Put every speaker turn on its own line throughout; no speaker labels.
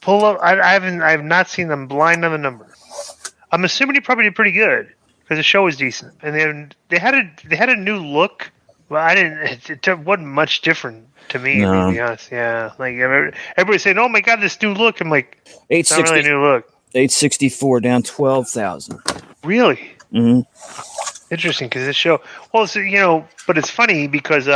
pull up. I have not seen them blind on the number. I'm assuming he probably did pretty good because the show was decent, and they had a new look. Well, I didn't. It wasn't much different to me, to be honest. Yeah, like everybody's saying, "Oh my god, this new look." I'm like, it's not really a new look.
864 down 12,000.
Really?
Mm-hmm.
Interesting, because this show. Well, so, but it's funny because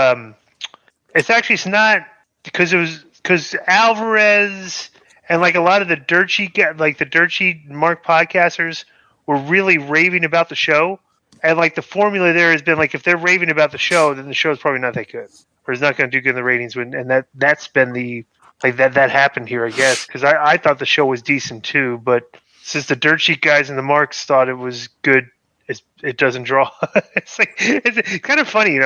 it's actually not because Alvarez and like a lot of the dirt sheet Mark podcasters were really raving about the show, and like the formula there has been like if they're raving about the show, then the show's probably not that good, or it's not going to do good in the ratings. And that's been the like that happened here, I guess, because I thought the show was decent too, but since the dirt sheet guys and the Marks thought it was good, it doesn't draw. it's kind of funny,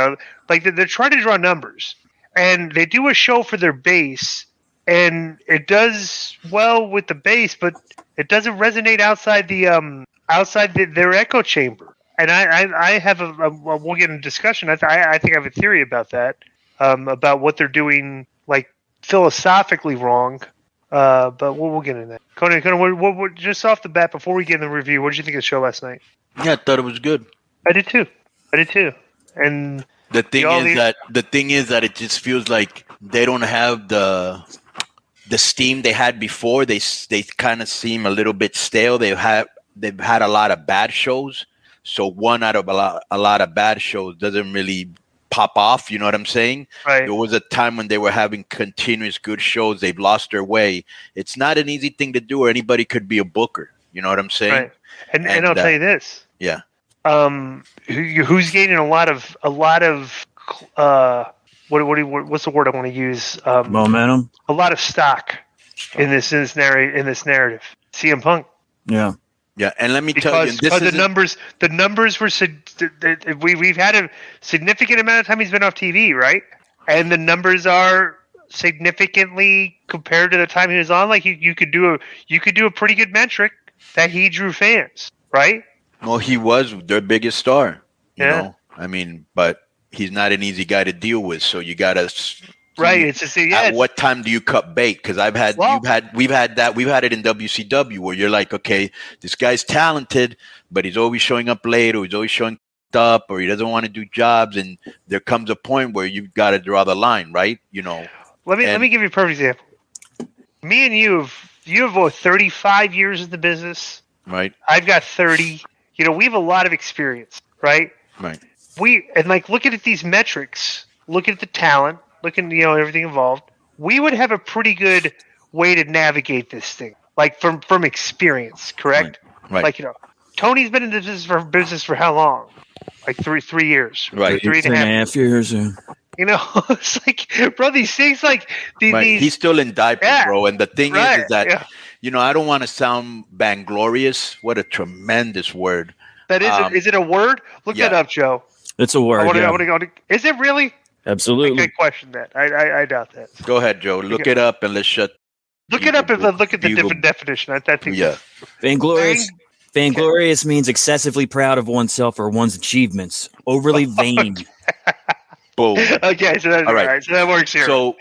like they're trying to draw numbers, and they do a show for their base, and it does well with the base, but it doesn't resonate outside their echo chamber. And I have we'll get into discussion. I think I have a theory about that, about what they're doing, like philosophically wrong. But we'll get into that. Konnan, what, just off the bat, before we get in the review, what did you think of the show last night?
Yeah, I thought it was good.
I did too. And
the thing is that it just feels like they don't have the steam they had before. They kind of seem a little bit stale. They've had a lot of bad shows. So one out of a lot of bad shows doesn't really pop off. You know what I'm saying?
Right.
There was a time when they were having continuous good shows. They've lost their way. It's not an easy thing to do, or anybody could be a booker. You know what I'm saying?
Right. And I'll tell you this.
Yeah.
Who's gaining a lot of what's the word I want to use?
Momentum.
A lot of stock in this narrative. CM Punk.
Yeah.
Yeah, and let me tell you,
because the numbers were we've had a significant amount of time he's been off TV, right? And the numbers are significantly compared to the time he was on. Like you could do a pretty good metric that he drew fans, right?
Well, he was their biggest star. You
Yeah.
know? I mean, but he's not an easy guy to deal with. So you got to.
Right. It's just
at what time do you cut bait? Because we've had it in WCW where you're like, okay, this guy's talented, but he's always showing up late, or he's always showing up, or he doesn't want to do jobs, and there comes a point where you've got to draw the line, right?
Let me give you a perfect example. Me and you have over 35 years in the business,
right?
I've got 30. We have a lot of experience, right?
Right.
Looking at these metrics, looking at the talent. Looking, everything involved, we would have a pretty good way to navigate this thing, like from experience, correct?
Right.
Like, Tony's been in this business for how long? Like 3 years,
right?
3.5 years.
It's like, bro, these things like these.
Right. He's still in diapers, bro. And the thing is that I don't want to sound vainglorious. What a tremendous word.
That is. Is it a word? Look that up, Joe.
It's a word.
I want to go. Is it really?
Absolutely.
I question that. I doubt that.
Go ahead, Joe. Look it up and let's shut.
Look it up and look at the different definition. I think.
Yeah.
Vainglorious means excessively proud of oneself or one's achievements. Overly vain.
Boom.
Okay, so that's all right. So that works here.
So,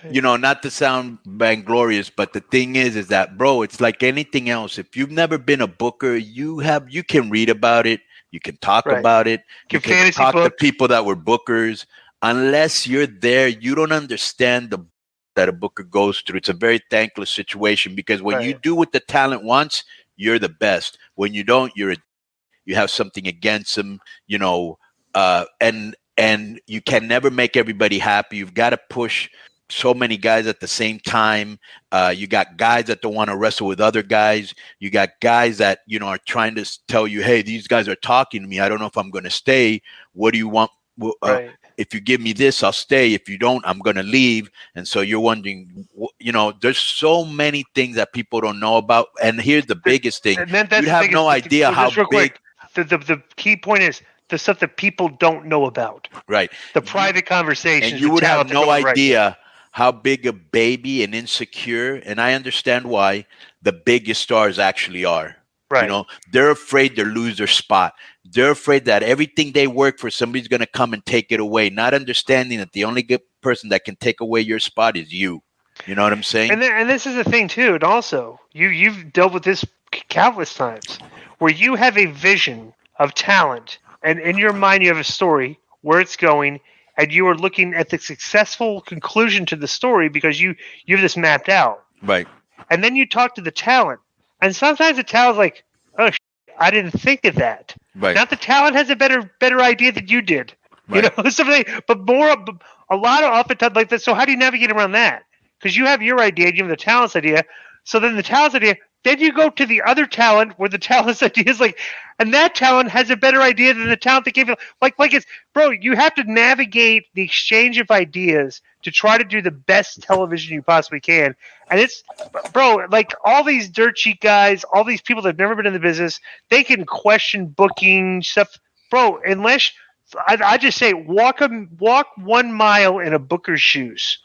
not to sound vainglorious, but the thing is that, bro, it's like anything else. If you've never been a booker, you can read about it. You can talk about it. You can talk to people that were bookers. Unless you're there, you don't understand that a booker goes through. It's a very thankless situation because when you do what the talent wants, you're the best. When you don't, you have something against them, and you can never make everybody happy. You've got to push so many guys at the same time. You got guys that don't want to wrestle with other guys. You got guys that, are trying to tell you, hey, these guys are talking to me. I don't know if I'm going to stay. What do you want? If you give me this, I'll stay. If you don't, I'm going to leave. And so you're wondering, there's so many things that people don't know about. And here's the biggest thing. You have no idea how big.
The key point is the stuff that people don't know about.
Right.
The private conversations.
And you would have no idea how big a baby and insecure, and I understand why, the biggest stars actually are. Right. They're afraid to lose their spot. They're afraid that everything they work for, somebody's going to come and take it away, not understanding that the only good person that can take away your spot is you. You know what I'm saying?
And this is the thing too. And also, you've dealt with this countless times, where you have a vision of talent, and in your mind you have a story where it's going, and you are looking at the successful conclusion to the story because you have this mapped out.
Right.
And then you talk to the talent, and sometimes the talent's like, "Oh, I didn't think of that."
Right.
Not the talent has a better idea than you did.
Right.
You know, something. But a lot of oftentimes like that. So how do you navigate around that? Because you have your idea, you have the talent's idea. So then the talent's idea, then you go to the other talent where the talent's idea is like, and that talent has a better idea than the talent that gave you. Like it's, bro, you have to navigate the exchange of ideas to try to do the best television you possibly can. And it's, bro, like all these dirt sheet guys, all these people that have never been in the business, they can question booking stuff. Bro, unless, I just say, walk 1 mile in a booker's shoes.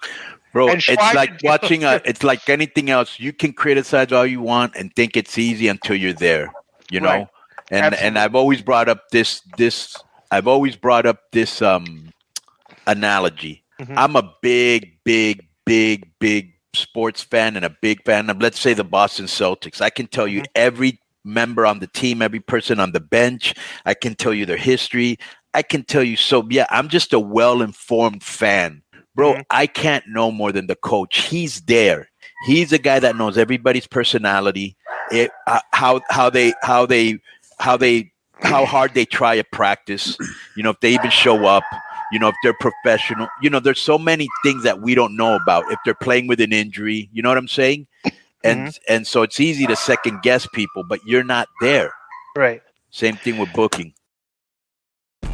Bro, it's like watching it's like anything else. You can criticize all you want and think it's easy until you're there, you know?
Right.
And
Absolutely.
and I've always brought up this analogy.
Mhm.
I'm a big sports fan and a big fan of, let's say, the Boston Celtics. I can tell you every member on the team, every person on the bench. I can tell you their history. I can tell you. So yeah, I'm just a well-informed fan. Bro, I can't know more than the coach. He's there. He's the guy that knows everybody's personality, how hard they try at practice. You know, if they even show up. You know, if they're professional. You know, there's so many things that we don't know about. If they're playing with an injury, you know what I'm saying? And so it's easy to second guess people, but you're not there.
Right.
Same thing with booking.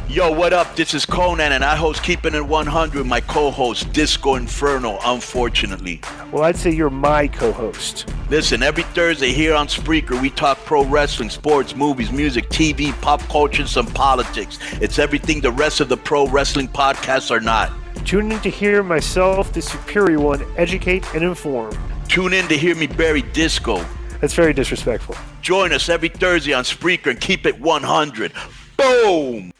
Yo, what up? This is Konnan, and I host Keeping It 100, my co-host, Disco Inferno, unfortunately.
Well, I'd say you're my co-host.
Listen, every Thursday here on Spreaker, we talk pro wrestling, sports, movies, music, TV, pop culture, and some politics. It's everything the rest of the pro wrestling podcasts are not.
Tune in to hear myself, the superior one, educate and inform.
Tune in to hear me bury Disco.
That's very disrespectful.
Join us every Thursday on Spreaker and keep it 100. Boom!